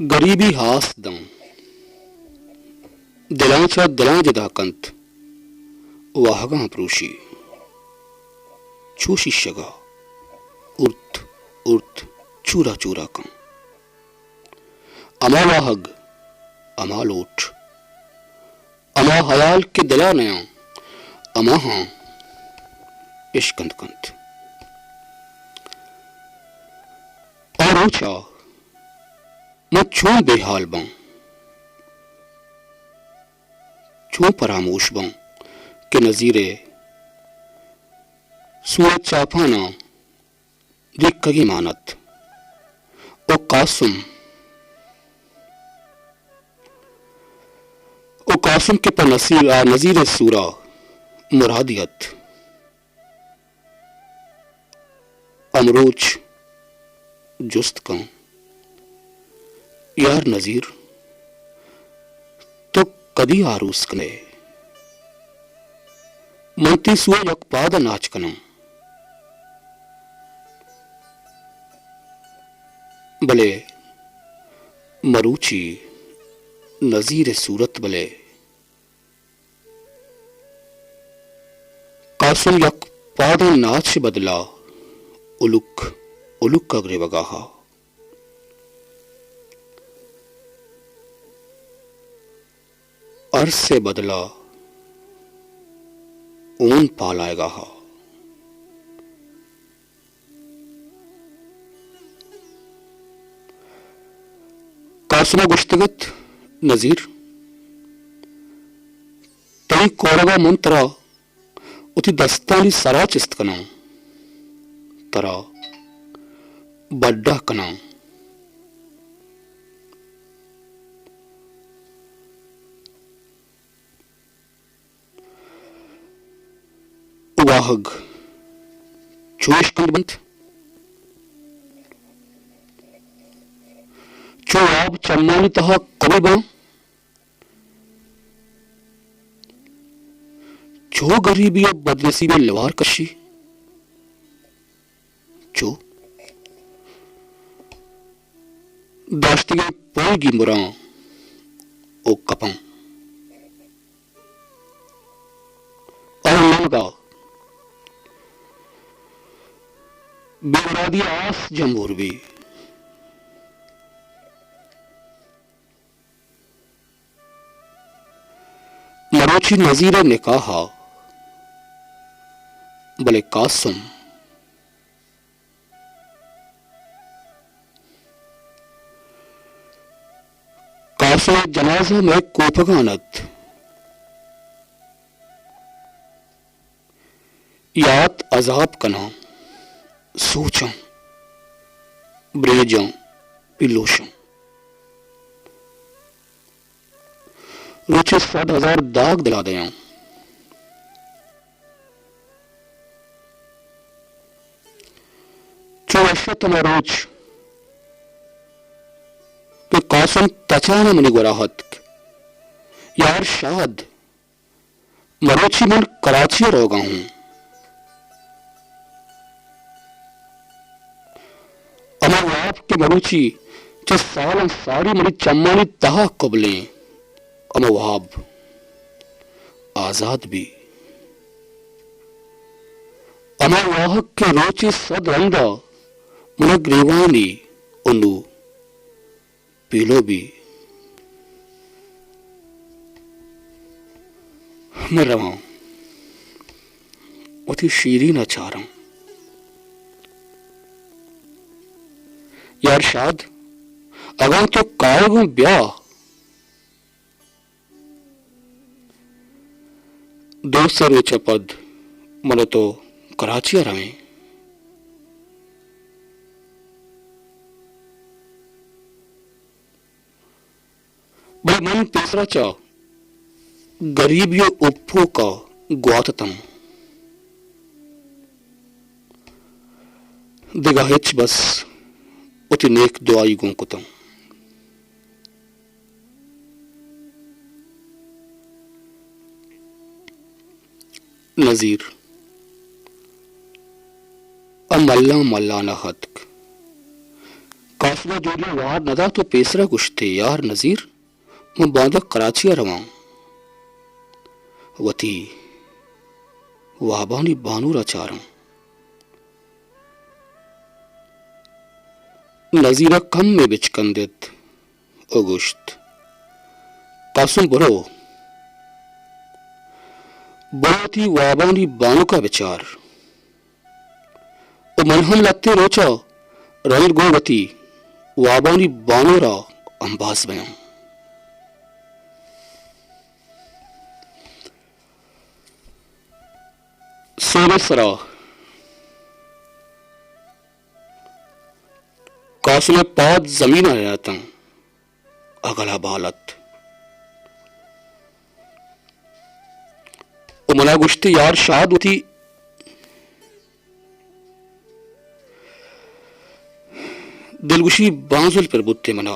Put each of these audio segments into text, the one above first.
गरीबी हासदं दिलांच्या दिलां जदाकंत वाहगां प्रूशी छू शिष्यगा उर्त उर्त चूरा चूरा कं अमा वाहग अमा लोट अमा हयाल के दिला नया अमा हाँ इश्कंत कंत और ऊंचा मैं छू बेहाल बं छू परामोश बं के नजीरे सूरज चाफाना दिक्कगी मानत ओ कासुम के पर नजीर सूरा मुरादियत अमरोच जुस्त कं यार नजीर तो कदी आरूस कने मंती सुआ यकपाद नाच कनम भले मरूची नजीर सूरत भले कासुम यकपाद नाच बदला उलुक उलुक अग्रे वगाहा अर्श से बदला ऊन पालाएगा हा कासुमा गुश्तगत नजीर तई कोरगा मुंतरा उती दस्तानी सरा चिस्त कना तरा बड्डा कना वाहग चोश कंदबंत चो आप चम्मानी तहा कबा चो गरीबी अब बदनसीबी लवार कशी चो दाश्तिगे पोगी मुरा ओ कपं और लगा बेमुरादी आस जमूर भी मरोची नजीर ने कहा भले कासुम कासुम जनाजा में कोफगानत यात अजाब कना सोचं ब्रेजं पिलोशं रोचे 7,000 दाग दिला दया चौशत रोच तो कासम तचाना मनी गुराहत यार शाद मरोची मन कराची रोगा हूं अमर के मरुची च साल सारी मरी चम्मानी तहा कबले अमवाब आजाद भी अमर वाहक के रोचे सद रंगा मुन ग्रीवानी उन्नु पीलो भी मैं रवा उठी शीरी न चारम यार शाद अगर तो कायगों ब्याह दोस्त रोचा पद मन तो कराची रहे भाई मन तीसरा चा गरीबियों उप्पो का ग्वाततम दिगाहिच बस उति नेक दुआई गुंकुतम नजीर अमल्ला मल्ला न हतक कासवा जोड़िया वार नदा तो पेसरा गुश्ते यार नजीर मैं बांधक कराचिया रवा वती वाबानी बानूरा चारम नजीरा कम में बिचकंदित अगुश्त कासुम बरो थी वाबानी बानू का विचार ओ मनहम लगते रोचा रल गोवती वाबानी बानोरा अंबास बयां सोने सरा कासुने पाद जमीन आया था अगला बालत ओ मना गुश्ते यार शाद होती दिलगुशी बांजुल पर बुत्ते मना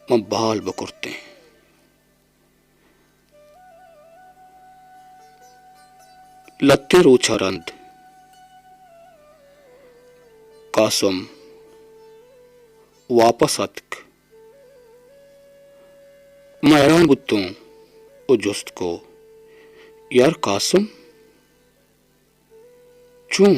मैं बाल बकुरते लत्ते रोचा रंद कासम वापस अतक मैं हैरान बुत्तों ओ जुस्त को यार कासम चूं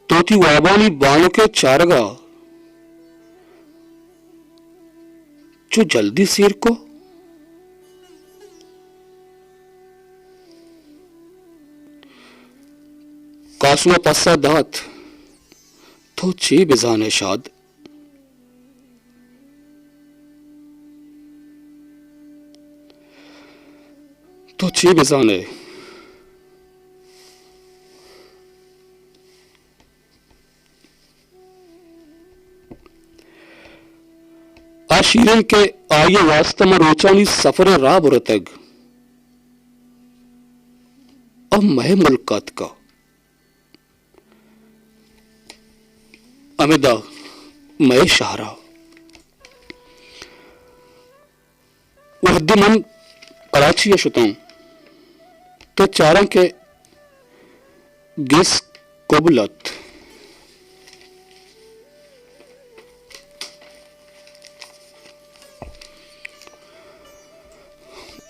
तोती वाबानी बाणों के चारगा जो जल्दी सिर को कासुआ पस्सा दात तो चे बिजाने शाद तो चे बिजाने आशीरन के आये वास्ता में रोचानी सफर राह बुरतग अब मह मुल्कात का अमेदा मय शहरा वहद मन कराची शुतों तो चारा के गिस कोबलत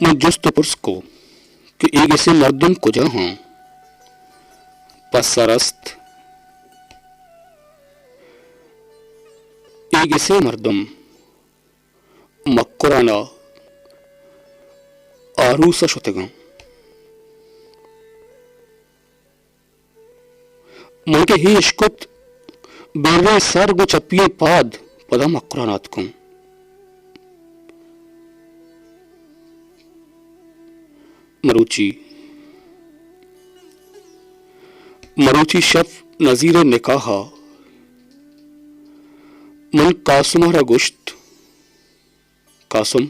मैं जुस्त पुरुष को कि एक ऐसे मर्दुम को जा हूं पसरस्त एक ऐसे मर्दुम मक्कुराना आरूसा शुतगा मन के ही इश्कुत बेरवे सर गो चप्पिए पाद पदा मक्कुरानात को मरूची मरूची शफ नजीर निकाहा मन कासुमारा गुश्त कासुम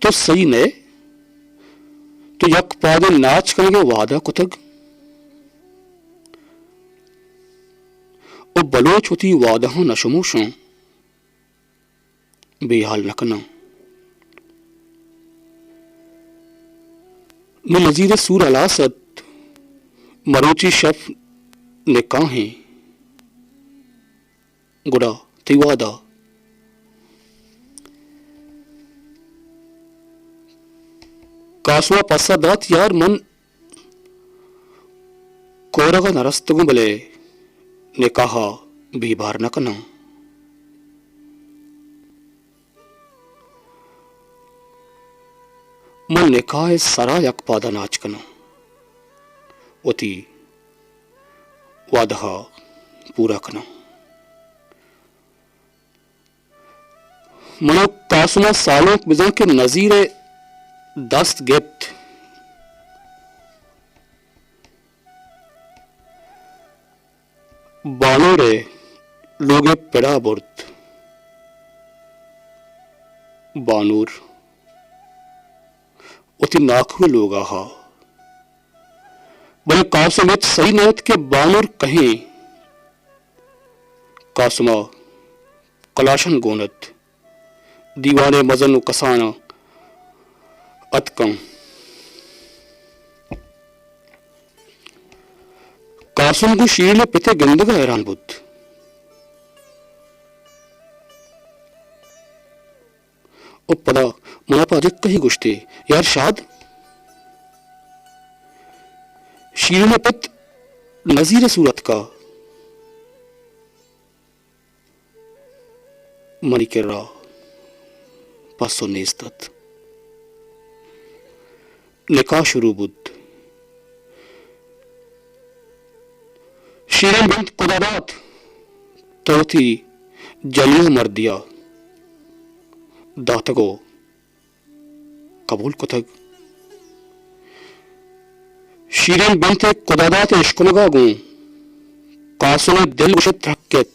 तो सही ने तो यक पादे नाच करेंगे वादा कुतग और बलोच होती वादा नशमोशों बेहाल नकना न नजीर सूर अलासत मरोची शफ ने काहे गुड़ा तिवादा कासुआ पस्सा दात यार मन कोरगा नरस्तगु बले ने कहा बीबार न कना मन ने कहा सरा यक पादा नाच कना वती वादहा पूरा कना मनो कासुमा सालों बिजन के नजीरे दस्त गिफ्ट बानोरे लोगे पेड़ा बुर्त बानूर उति नाखु लोग आहा बने कासुमत सही नयत के बानूर कहीं कासुमा कलाशन गोनत दीवाने मजन कसाना अतकम कासुम को शीले पिते गंदगा हैरान बुद्ध पदा मुनाफा अजक कही गुश्ते यार शाद शीले पित नजीर सूरत का मरी के रा पासो नेस्तत निकाह शुरू बुद्ध शीरे बिंत कुदादात तो थी जलियो मर दिया दातगो कबूल कुतग शीरेन बिंत कुदादात इश्कुनगा गूं कासुने दिल गुशत हक्केत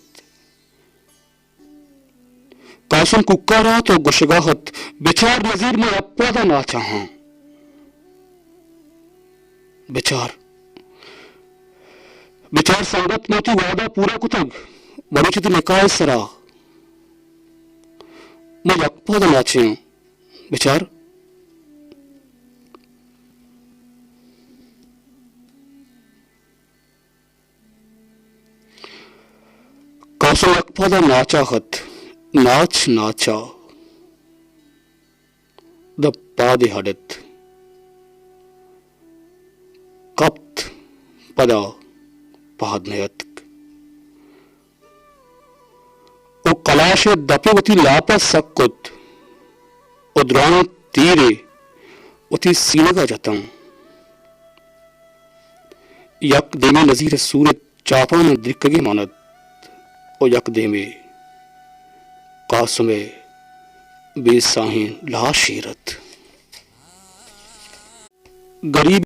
कासुन कुक्कारा तो गुशगाहत बिचार नजीर में अपवादा ना चाहा बिचार संगत में तू वादा पूरा कुतग मरुचित निकाय सरा मैं अपवादा नाचे बिचार कासुन अपवादा नाचाहत नाच नाचा द पादे हडत कप्त पदा पादनयत ओ कलाशे दपेवती लापा सक्कुत उद्राण तीरे उती सीनगा जतम यक देमे नजीर सूरत चापान दिक्कगे मानत ओ यक देमे कासुमे बेसाहिन लाशीरत गरीब